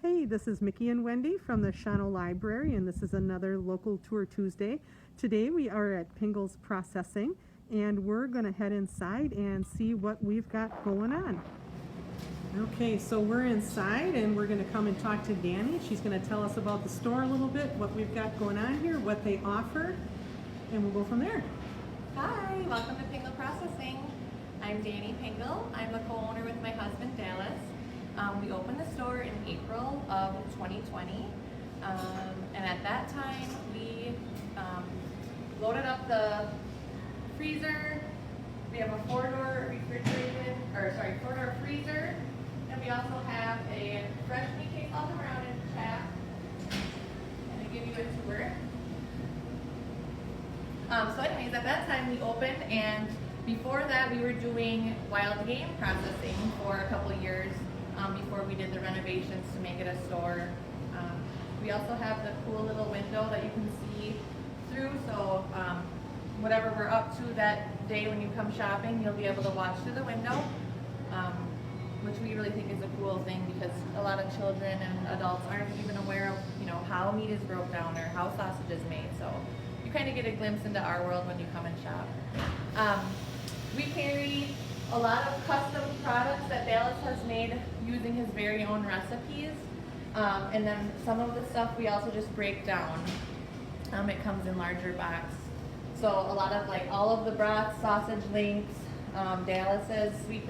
Hey, this is Mickey and Wendy from the Shawano Library, and this is another Local Tour Tuesday. Today we are at Pingel's Processing, and we're going to head inside and see what we've got going on. Okay, so we're inside, and we're going to come and talk to Danny. She's going to tell us about the store a little bit, what we've got going on here, what they offer, and we'll go from there. Hi, welcome to Pingel Processing. I'm Danny Pingel. I'm the co-owner with my husband Dallas. We opened the store in April of 2020, and at that time we loaded up the freezer. We have a four-door freezer, and we also have a fresh meat case all around in chat. And to give you a tour. So anyways, at that time we opened, and before that we were doing wild game processing for a couple of years before we did the renovations to make it a store. We also have the cool little window that you can see through, so whatever we're up to that day when you come shopping, you'll be able to watch through the window, which we really think is a cool thing because a lot of children and adults aren't even aware of, how meat is broke down or how sausage is made. So you kind of get a glimpse into our world when you come and shop. We carry a lot of custom products that Dallas has made using his very own recipes. And then some of the stuff we also just break down. It comes in larger box. So a lot of all of the broth, sausage links, Dallas's sweet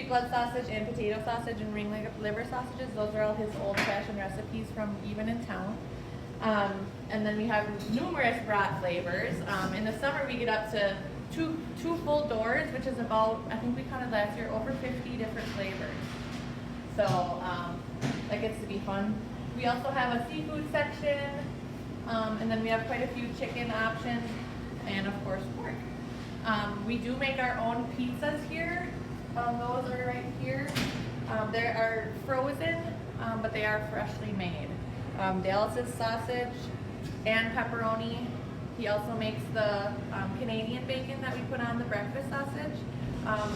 blood sausage and potato sausage and ring liver sausages. Those are all his old-fashioned recipes from even in town. And then we have numerous broth flavors. In the summer we get up to two full doors, which is about, I think we counted last year, over 50 different flavors. So that gets to be fun. We also have a seafood section, and then we have quite a few chicken options, and of course pork. We do make our own pizzas here. Those are right here. They are frozen, but they are freshly made. Dallas's sausage and pepperoni. He also makes the Canadian bacon that we put on the breakfast sausage,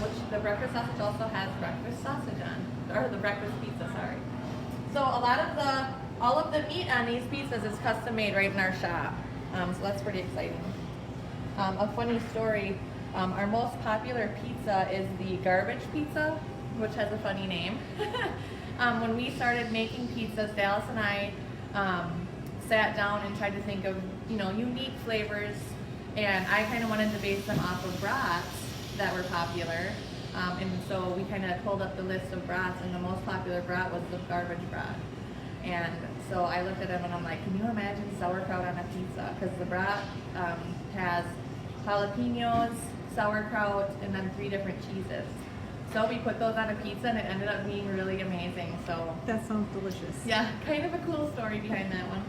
which the breakfast sausage also has breakfast sausage on, or the breakfast pizza, sorry. So all of the meat on these pizzas is custom made right in our shop. So that's pretty exciting. A funny story, our most popular pizza is the garbage pizza, which has a funny name. When we started making pizzas, Dallas and I sat down and tried to think of unique flavors, and I kind of wanted to base them off of broths that were popular, and so we kind of pulled up the list of broths, and the most popular broth was the garbage broth. And so I looked at them and I'm like, can you imagine sauerkraut on a pizza? Because the broth has jalapenos, sauerkraut, and then 3 different cheeses. So we put those on a pizza, and it ended up being really amazing. So That sounds delicious. yeah, kind of a cool story behind that one.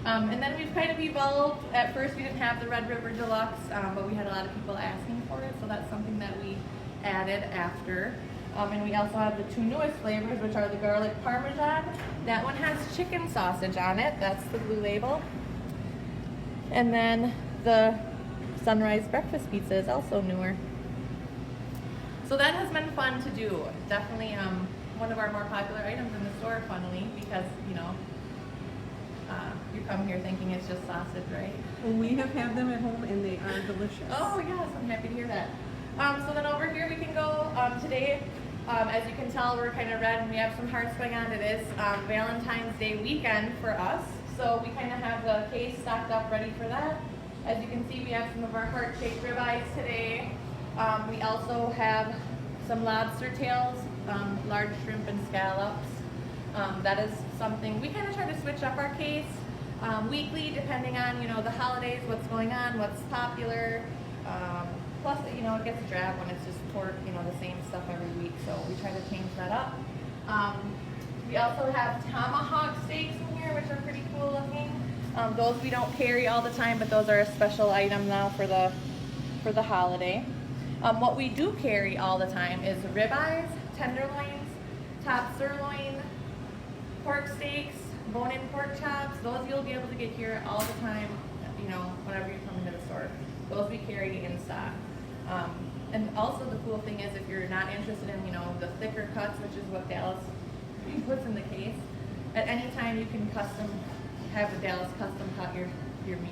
And then we've kind of evolved. At first we didn't have the Red River Deluxe, but we had a lot of people asking for it, so that's something that we added after. And we also have the 2 newest flavors, which are the garlic Parmesan. That one has chicken sausage on it. That's the blue label. And then the Sunrise Breakfast Pizza is also newer. So that has been fun to do. Definitely one of our more popular items in the store, funnily, because, you come here thinking it's just sausage, right? Well, we have had them at home, and they are delicious. Oh, yes, I'm happy to hear that. So then over here we can go. Today, as you can tell, we're kind of red, and we have some hearts going on. It is Valentine's Day weekend for us, so we kind of have the case stocked up ready for that. As you can see, we have some of our heart-shaped ribeyes today. We also have some lobster tails, large shrimp and scallops. That is something, we kind of try to switch up our case weekly depending on, the holidays, what's going on, what's popular. Plus, it gets drab when it's just pork, the same stuff every week, so we try to change that up. We also have Tomahawk Steaks in here, which are pretty cool looking. Those we don't carry all the time, but those are a special item now for the holiday. What we do carry all the time is ribeyes, tenderloins, top sirloin, pork steaks, bone-in pork chops. Those you'll be able to get here all the time, whenever you come into the store. Those we carry in stock. And also the cool thing is if you're not interested in, the thicker cuts, which is what Dallas he puts in the case. At any time, you can have the Dallas custom cut your meat.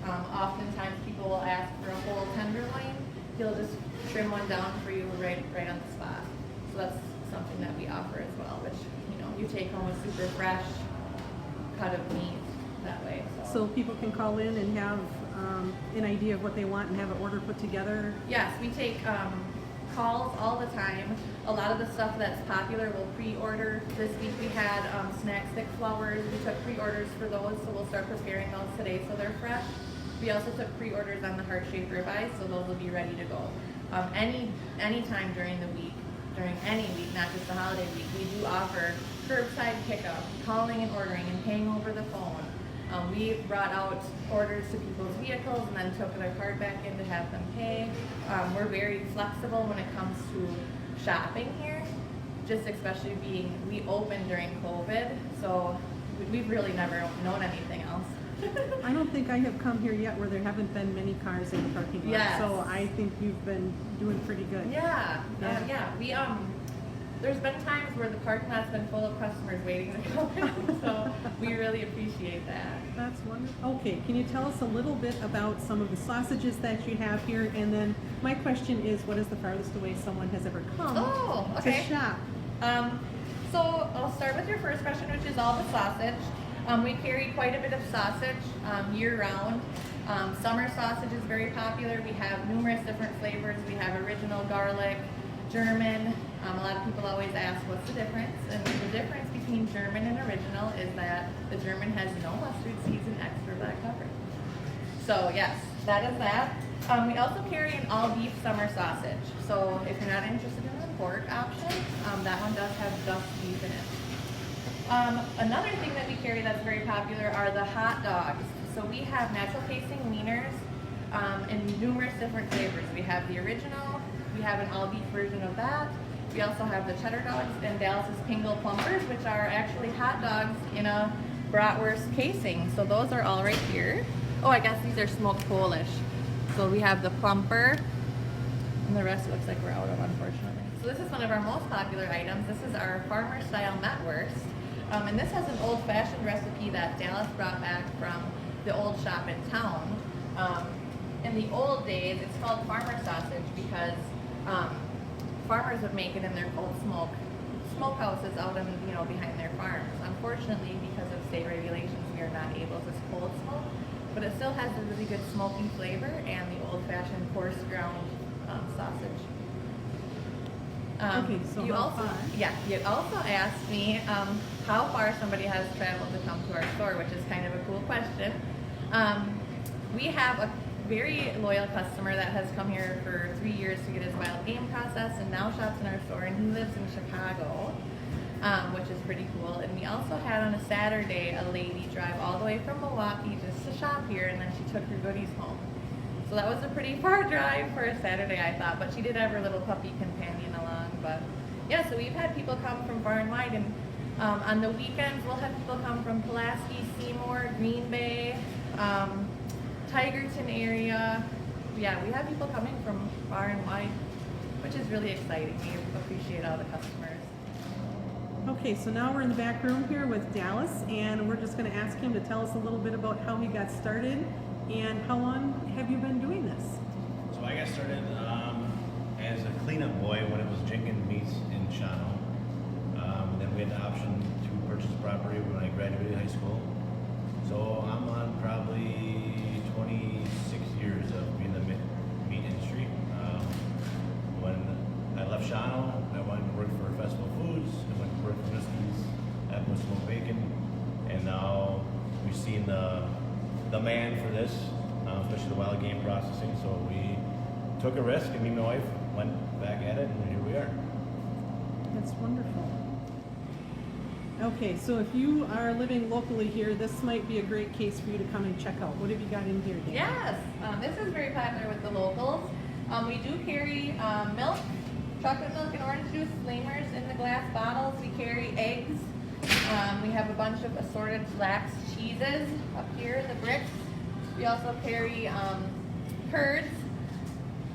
Oftentimes, people will ask for a whole tenderloin. He'll just trim one down for you right on the spot. So that's something that we offer as well, which you take home a super fresh cut of meat that way. So people can call in and have an idea of what they want and have an order put together? Yes, we take calls all the time. A lot of the stuff that's popular we'll pre-order. This week we had snack stick flowers. We took pre-orders for those, so we'll start preparing those today so they're fresh. We also took pre-orders on the heart-shaped ribeyes, so those will be ready to go. Any time during the week, during any week, not just the holiday week, we do offer curbside pickup, calling and ordering, and paying over the phone. We brought out orders to people's vehicles and then took their card back in to have them pay. We're very flexible when it comes to shopping here, just especially we opened during COVID, so we've really never known anything else. I don't think I have come here yet where there haven't been many cars in the parking lot. Yes. So I think you've been doing pretty good. Yeah. We there's been times where the parking lot's been full of customers waiting to go in, so we really appreciate that. That's wonderful. Okay, can you tell us a little bit about some of the sausages that you have here? And then my question is, what is the farthest away someone has ever come to shop? So I'll start with your first question, which is all the sausage. We carry quite a bit of sausage year-round. Summer sausage is very popular. We have numerous different flavors. We have original garlic, German. A lot of people always ask, what's the difference? And the difference between German and original is that the German has no mustard seeds and extra black pepper. So yes, that is that. We also carry an all-beef summer sausage. So if you're not interested in the pork option, that one does have just beef in it. Another thing that we carry that's very popular are the hot dogs. So we have natural casing wieners in numerous different flavors. We have the original, we have an all-beef version of that. We also have the cheddar dogs and Dallas's Pingel plumpers, which are actually hot dogs in a bratwurst casing. So those are all right here. Oh, I guess these are smoked Polish. So we have the plumper, and the rest looks like we're out of, unfortunately. So this is one of our most popular items. This is our farmer-style Meatwurst. And this has an old-fashioned recipe that Dallas brought back from the old shop in town. In the old days, it's called farmer sausage because farmers would make it in their old smokehouses out in, behind their farms. Unfortunately, because of state regulations, we are not able to cold smoke, but it still has a really good smoky flavor and the old-fashioned coarse ground sausage. Okay, so you also asked me how far somebody has traveled to come to our store, which is kind of a cool question. We have a very loyal customer that has come here for 3 years to get his wild game process and now shops in our store, and he lives in Chicago, which is pretty cool. And we also had on a Saturday a lady drive all the way from Milwaukee just to shop here, and then she took her goodies home. So that was a pretty far drive for a Saturday, I thought, but she did have her little puppy companion along. But yeah, so we've had people come from far and wide, and on the weekends we'll have people come from Pulaski, Seymour, Green Bay, Tigerton area. Yeah, we have people coming from far and wide, which is really exciting. We appreciate all the customers. Okay, so now we're in the back room here with Dallas, and we're just going to ask him to tell us a little bit about how he got started and how long have you been doing this? So I got started as a cleanup boy when it was Jenkins Meats in Shawano. Then we had the option to purchase property when I graduated high school. So I'm on probably 26 years of being in the meat industry. When I left Shawano, I wanted to work for Festival Foods. I went to work for Whiskey's, Apple Smoked Bacon, and now we've seen the demand for this, especially the wild game processing. So we took a risk, and me and my wife went back at it, and here we are. That's wonderful. Okay, so if you are living locally here, this might be a great case for you to come and check out. What have you got in here, Dan? Yes, this is very popular with the locals. We do carry milk, chocolate milk and orange juice, flamers in the glass bottles. We carry eggs. We have a bunch of assorted lax cheeses up here, the bricks. We also carry curds.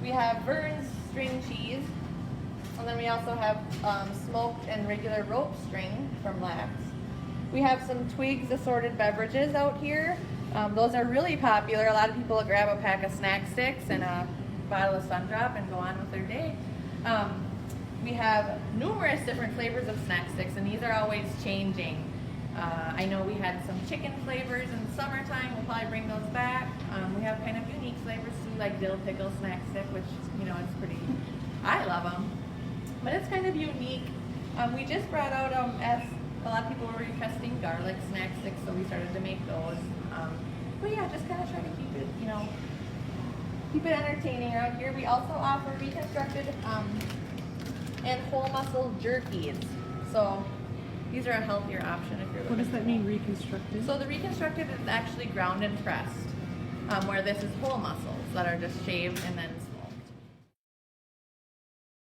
We have Vern's string cheese. And then we also have smoked and regular rope string from Lax. We have some Twigs assorted beverages out here. Those are really popular. A lot of people will grab a pack of snack sticks and a bottle of Sundrop and go on with their day. We have numerous different flavors of snack sticks, and these are always changing. I know we had some chicken flavors in the summertime. We'll probably bring those back. We have kind of unique flavors too, like dill pickle snack stick, which, you know, it's pretty, I love them. But it's kind of unique. We just brought out, as a lot of people were requesting, garlic snack sticks, so we started to make those. But yeah, just kind of try to keep it, you know, keep it entertaining around here. We also offer reconstructed and whole muscle jerkies. So these are a healthier option if you're looking. What does that for mean, reconstructed? So the reconstructed is actually ground and pressed, where this is whole muscles that are just shaved and then